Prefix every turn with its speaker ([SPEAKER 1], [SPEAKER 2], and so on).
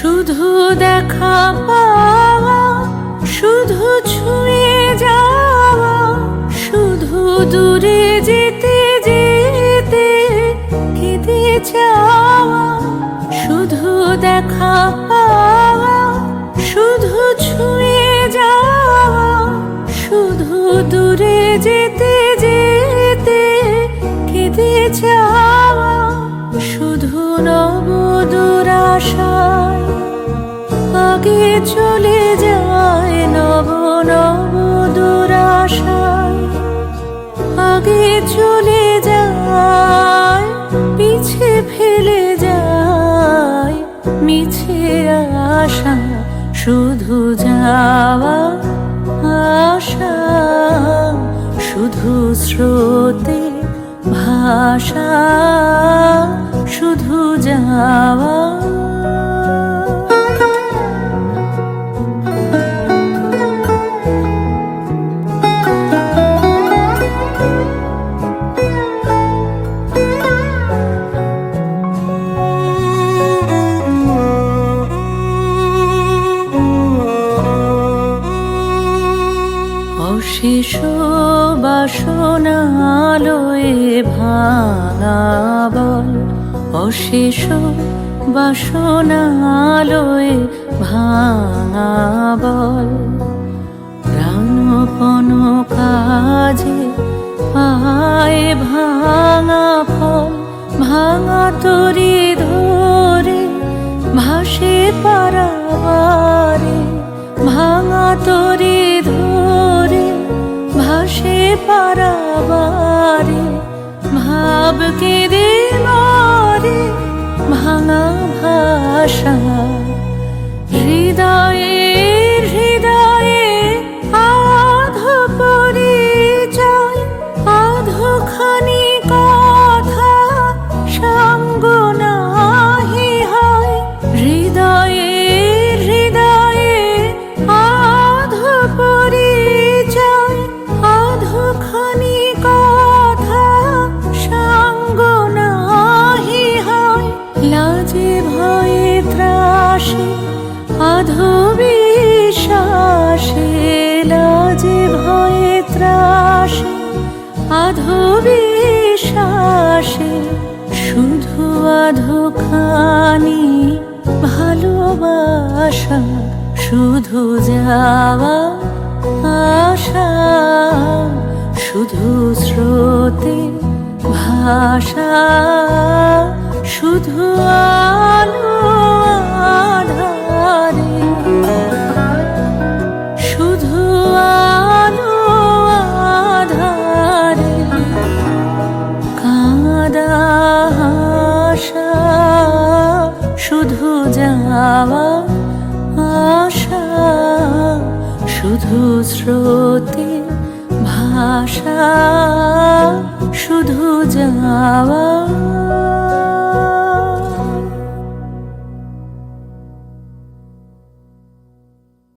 [SPEAKER 1] শুধু দেখা পাওয়া, শুধু ছুঁয়ে যাওয়া, শুধু দূরে যেতে যেতে কেঁদে যাওয়া। শুধু দেখা পাওয়া, শুধু ছুঁয়ে যাওয়া, শুধু দূরে যেতে যেতে কেঁদে যাওয়া। শুধু নবদূর আশায় আগে চলে যায়, নব নবদূর আশায় আগে চলে যায়, পিছে ফেলে যায় মিছে আশা। শুধু যাওয়া আশা, শুধু স্রোতে ভাষা, শুধু যাওয়া। অশেষ বাসনালয়ে ভাঙা বল, অশেষ বাসনালয়ে ভাঙা বল। প্রাণপণ কাজে পায় ভাঙা ফল, ভাঙা তরি ধরে ভাসে পারাবারে, ভাঙা তরি ধরে ভাসে পারাবারে। ভাব কেঁদে মরে ভাঙা ভাষা, হৃদয়ে হৃদয়ে আধো পরিচয়, আধোখানি কথা সঙ্গ নাহি হয়। হৃদয়ে হৃদয়ে আধো পরিচয়, আধোখানি কথা সঙ্গ নাহি হয়। লাজে ভয়ে ত্রাসে আধো বিশ্বাসে, লাজে ভয়ে ত্রাসে আধো বিশ্বাসে। শুধু আধোখানি ভালোবাসা, শুধু যাওয়া আশা, শুধু স্রোতে ভাষা, শুধু আলো আধারে, শুধু আলো আধারে। কাঁদা আশা, শুধু যাওয়া আশা, শুধু স্রোতে ভাষা, শুধু যাওয়া।